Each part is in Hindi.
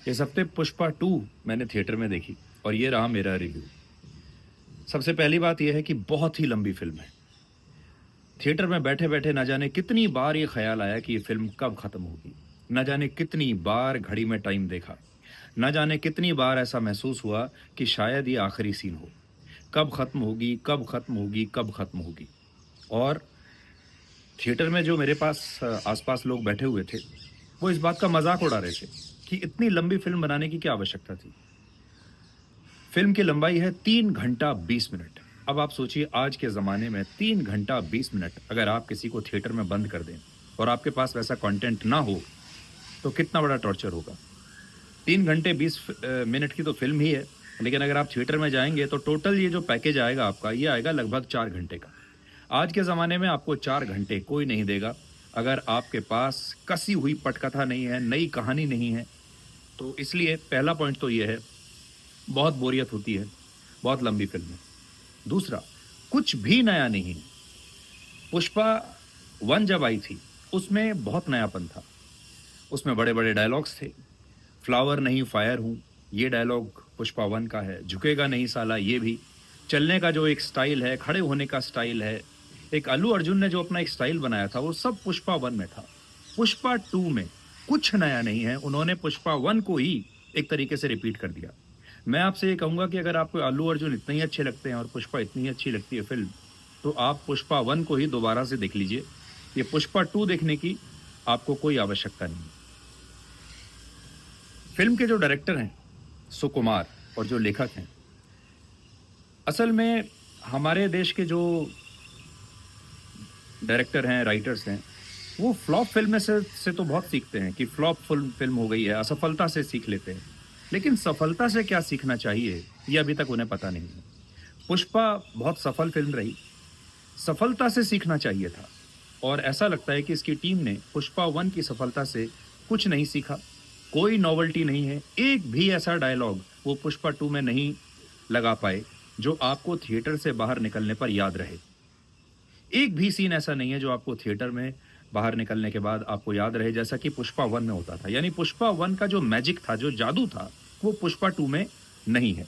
इस हफ्ते पुष्पा 2 मैंने थिएटर में देखी और ये रहा मेरा रिव्यू। सबसे पहली बात यह है कि बहुत ही लंबी फ़िल्म है। थिएटर में बैठे-बैठे ना जाने कितनी बार ये ख़्याल आया कि ये फ़िल्म कब ख़त्म होगी। ना जाने कितनी बार घड़ी में टाइम देखा। ना जाने कितनी बार ऐसा महसूस हुआ कि शायद ये आखिरी सीन हो। कब ख़त्म होगी, कब ख़त्म होगी, कब ख़त्म होगी? और थिएटर में जो मेरे पास आस-पास लोग बैठे हुए थे, वो इस बात का मज़ाक उड़ा रहे थे कि इतनी लंबी फ़िल्म बनाने की क्या आवश्यकता थी? फ़िल्म की लंबाई है 3 घंटा 20 मिनट। अब आप सोचिए आज के ज़माने में 3 घंटा 20 मिनट अगर आप किसी को थिएटर में बंद कर दें और आपके पास वैसा कंटेंट ना हो, तो कितना बड़ा टॉर्चर होगा। 3 घंटे 20 मिनट की तो फ़िल्म ही है, लेकिन अगर आप थिएटर में जाएँगे तो टोटल ये जो पैकेज आएगा आपका, ये आएगा लगभग 4 घंटे का। आज के ज़माने में आपको 4 घंटे कोई नहीं देगा, अगर आपके पास कसी हुई पटकथा नहीं है, नई कहानी नहीं है। तो इसलिए पहला पॉइंट तो ये है, बहुत बोरियत होती है, बहुत लंबी फ़िल्म है। दूसरा, कुछ भी नया नहीं है। पुष्पा 1 जब आई थी, उसमें बहुत नयापन था। उसमें बड़े-बड़े डायलॉग्स थे। फ्लावर नहीं फायर हूँ, ये डायलॉग पुष्पा 1 का है। झुकेगा नहीं साला, ये भी। चलने का जो एक स्टाइल है, खड़े होने का स्टाइल है, एक अल्लू अर्जुन ने जो अपना एक स्टाइल बनाया था, वो सब पुष्पा 1 में था। पुष्पा 2 में कुछ नया नहीं है, उन्होंने पुष्पा 1 को ही एक तरीके से रिपीट कर दिया। मैं आपसे ये कहूँगा कि अगर आपको अल्लू अर्जुन इतने ही अच्छे लगते हैं और पुष्पा इतनी ही अच्छी लगती है फ़िल्म, तो आप पुष्पा 1 को ही दोबारा से देख लीजिए। ये पुष्पा 2 देखने की आपको कोई आवश्यकता नहीं है। फ़िल्म के जो डायरेक्टर हैं, सुकुमार, और जो लेखक हैं, असल में हमारे देश के जो डायरेक्टर हैं, राइटर्स हैं, वो फ्लॉप फ़िल्म में से तो बहुत सीखते हैं कि फ्लॉप फ़िल्म हो गई है, असफलता से सीख लेते हैं। लेकिन सफलता से क्या सीखना चाहिए, ये अभी तक उन्हें पता नहीं है। पुष्पा बहुत सफल फ़िल्म रही, सफलता से सीखना चाहिए था और ऐसा लगता है कि इसकी टीम ने पुष्पा 1 की सफलता से कुछ नहीं सीखा, कोई नॉवेल्टी नहीं है, एक भी ऐसा डायलॉग वो पुष्पा 2 में नहीं लगा पाए, जो आपको थिएटर से बाहर निकलने पर याद रहे। एक भी सीन ऐसा नहीं है जो आपको थिएटर में बाहर निकलने के बाद आपको याद रहे जैसा कि पुष्पा 1 में होता था। यानी पुष्पा 1 का जो मैजिक था, जो जादू था, वो पुष्पा 2 में नहीं है।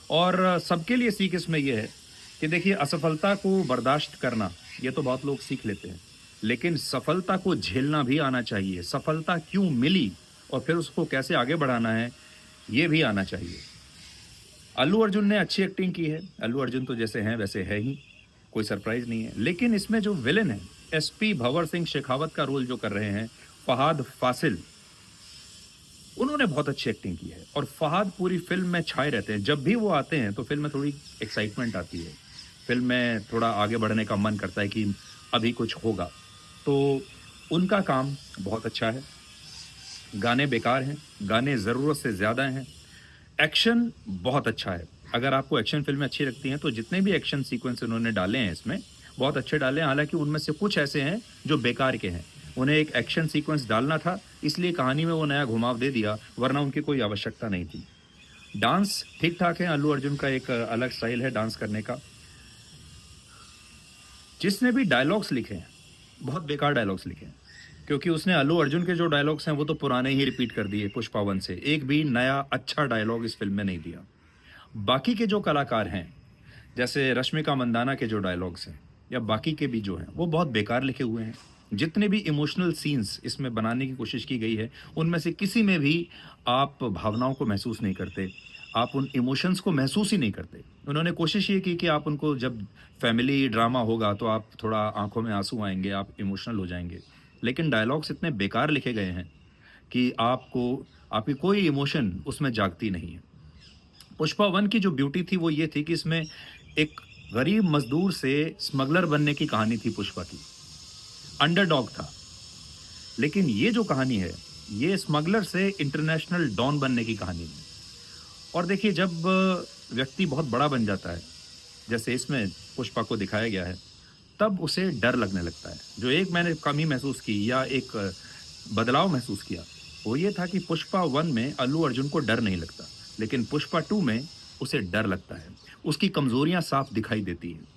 और सबके लिए सीख इसमें ये है कि देखिए असफलता को बर्दाश्त करना, ये तो बहुत लोग सीख लेते हैं। लेकिन सफलता को झेलना भी आना चाहिए। सफलता क्यों मिली और फिर उसको कैसे आगे बढ़ाना है, ये भी आना चाहिए। अल्लू अर्जुन ने अच्छी एक्टिंग की है। अल्लू अर्जुन तो जैसे हैं वैसे है ही, कोई सरप्राइज़ नहीं है। लेकिन इसमें जो विलेन है, एसपी भंवर सिंह शेखावत का रोल जो कर रहे हैं, फ़हाद फ़ासिल, उन्होंने बहुत अच्छी एक्टिंग की है और फ़हाद पूरी फ़िल्म में छाए रहते हैं। जब भी वो आते हैं तो फ़िल्म में थोड़ी एक्साइटमेंट आती है। फ़िल्म में थोड़ा आगे बढ़ने का मन करता है कि अभी कुछ होगा। तो उनका काम बहुत अच्छा है। गाने बेकार हैं, गाने ज़रूरत से ज़्यादा हैं। एक्शन बहुत अच्छा है। अगर आपको एक्शन फ़िल्में अच्छी लगती हैं, तो जितने भी एक्शन सीक्वेंस उन्होंने डाले हैं इसमें, बहुत अच्छे डाले हैं। हालाँकि उनमें से कुछ ऐसे हैं जो बेकार के हैं। उन्हें एक एक्शन सीक्वेंस डालना था, इसलिए कहानी में वो नया घुमाव दे दिया, वरना उनकी कोई आवश्यकता नहीं थी। डांस ठीक-ठाक है, अल्लू अर्जुन का एक अलग स्टाइल है डांस करने का। जिसने भी डायलॉग्स लिखे हैं, बहुत बेकार डायलॉग्स लिखे हैं। क्योंकि उसने अल्लू अर्जुन के जो डायलॉग्स हैं, वो तो पुराने ही रिपीट कर दिए पुष्पा 1 से। एक भी नया अच्छा डायलॉग इस फ़िल्म में नहीं दिया। बाकी के जो कलाकार हैं, जैसे रश्मिका मंदाना के जो डायलॉग्स हैं या बाकी के भी जो हैं, वो बहुत बेकार लिखे हुए हैं। जितने भी इमोशनल सीन्स इसमें बनाने की कोशिश की गई है, उनमें से किसी में भी आप भावनाओं को महसूस नहीं करते। आप उन इमोशंस को महसूस ही नहीं करते। उन्होंने कोशिश ये की कि आप उनको जब फैमिली ड्रामा होगा, तो आप थोड़ा आँखों में आँसू आएँगे, आप इमोशनल हो जाएँगे। लेकिन डायलॉग्स इतने बेकार लिखे गए हैं कि आपकी कोई इमोशन उसमें जागती नहीं है। पुष्पा 1 की जो ब्यूटी थी वो ये थी कि इसमें एक गरीब मज़दूर से स्मगलर बनने की कहानी थी पुष्पा की। अंडरडॉग था। लेकिन ये जो कहानी है, ये स्मगलर से इंटरनेशनल डॉन बनने की कहानी है। और देखिए जब व्यक्ति बहुत बड़ा बन जाता है, जैसे इसमें पुष्पा को दिखाया गया है, तब उसे डर लगने लगता है। जो एक मैंने कमी महसूस की या एक बदलाव महसूस किया, वो ये था कि पुष्पा 1 में अल्लू अर्जुन को डर नहीं लगता, लेकिन पुष्पा 2 में उसे डर लगता है। उसकी कमज़ोरियाँ साफ दिखाई देती हैं।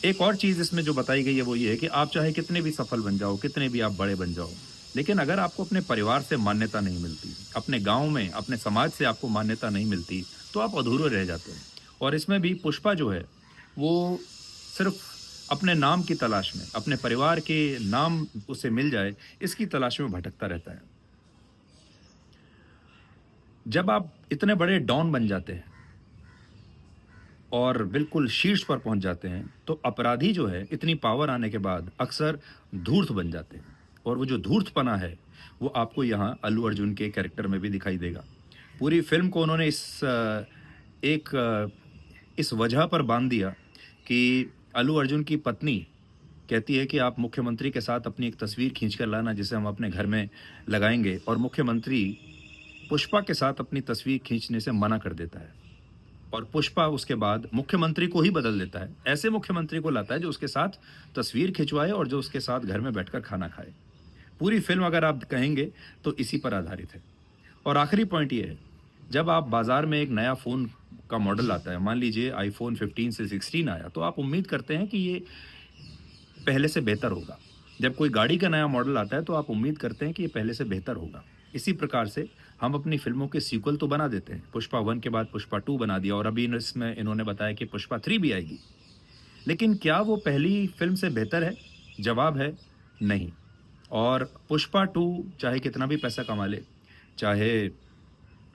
एक और चीज़ इसमें जो बताई गई है वो ये है कि आप चाहे कितने भी सफल बन जाओ, कितने भी आप बड़े बन जाओ, लेकिन अगर आपको अपने परिवार से मान्यता नहीं मिलती, अपने गाँव में, अपने समाज से आपको मान्यता नहीं मिलती, तो आप अधूरे रह जाते हैं। और इसमें भी पुष्पा जो है, वो सिर्फ़ अपने नाम की तलाश में, अपने परिवार के नाम उसे मिल जाए, इसकी तलाश में भटकता रहता है। जब आप इतने बड़े डॉन बन जाते हैं और बिल्कुल शीर्ष पर पहुंच जाते हैं, तो अपराधी जो है इतनी पावर आने के बाद अक्सर धूर्त बन जाते हैं। और वो जो धूर्तपना है, वो आपको यहाँ अल्लू अर्जुन के कैरेक्टर में भी दिखाई देगा। पूरी फिल्म को उन्होंने इस वजह पर बांध दिया कि अल्लू अर्जुन की पत्नी कहती है कि आप मुख्यमंत्री के साथ अपनी एक तस्वीर खींच कर लाना, जिसे हम अपने घर में लगाएंगे, और मुख्यमंत्री पुष्पा के साथ अपनी तस्वीर खींचने से मना कर देता है। और पुष्पा उसके बाद मुख्यमंत्री को ही बदल देता है। ऐसे मुख्यमंत्री को लाता है जो उसके साथ तस्वीर खिंचवाए और जो उसके साथ घर में बैठकर खाना खाए। पूरी फ़िल्म अगर आप कहेंगे तो इसी पर आधारित है। और आखिरी पॉइंट ये है, जब आप बाज़ार में एक नया फ़ोन का मॉडल आता है, मान लीजिए आईफ़ोन 15 से 16 आया, तो आप उम्मीद करते हैं कि ये पहले से बेहतर होगा। जब कोई गाड़ी का नया मॉडल आता है, तो आप उम्मीद करते हैं कि ये पहले से बेहतर होगा। इसी प्रकार से हम अपनी फ़िल्मों के सीक्वल तो बना देते हैं। पुष्पा 1 के बाद पुष्पा 2 बना दिया और अभी इसमें इन्होंने बताया कि पुष्पा 3 भी आएगी। लेकिन क्या वो पहली फ़िल्म से बेहतर है? जवाब है नहीं। और पुष्पा 2 चाहे कितना भी पैसा कमा ले, चाहे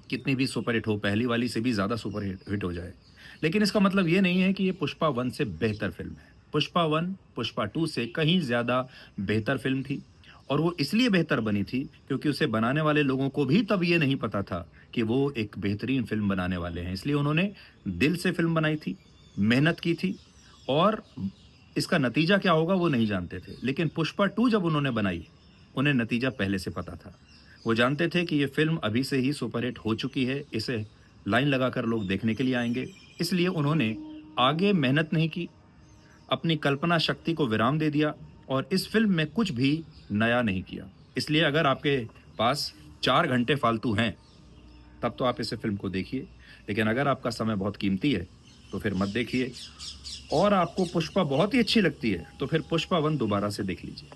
कितनी भी सुपरहिट हो, पहली वाली से भी ज़्यादा सुपरहिट हो जाए, लेकिन इसका मतलब ये नहीं है कि ये पुष्पा 1 से बेहतर फ़िल्म है। पुष्पा 1 पुष्पा 2 से कहीं ज़्यादा बेहतर फ़िल्म थी। और वो इसलिए बेहतर बनी थी क्योंकि उसे बनाने वाले लोगों को भी तब ये नहीं पता था कि वो एक बेहतरीन फ़िल्म बनाने वाले हैं। इसलिए उन्होंने दिल से फ़िल्म बनाई थी, मेहनत की थी, और इसका नतीजा क्या होगा वो नहीं जानते थे। लेकिन पुष्पा 2 जब उन्होंने बनाई, उन्हें नतीजा पहले से पता था। वो जानते थे कि ये फ़िल्म अभी से ही सुपरहिट हो चुकी है, इसे लाइन लगाकर लोग देखने के लिए आएँगे। इसलिए उन्होंने आगे मेहनत नहीं की, अपनी कल्पना शक्ति को विराम दे दिया और इस फ़िल्म में कुछ भी नया नहीं किया। इसलिए अगर आपके पास 4 घंटे फ़ालतू हैं, तब तो आप इस फ़िल्म को देखिए। लेकिन अगर आपका समय बहुत कीमती है, तो फिर मत देखिए। और आपको पुष्पा बहुत ही अच्छी लगती है, तो फिर पुष्पा 1 दोबारा से देख लीजिए।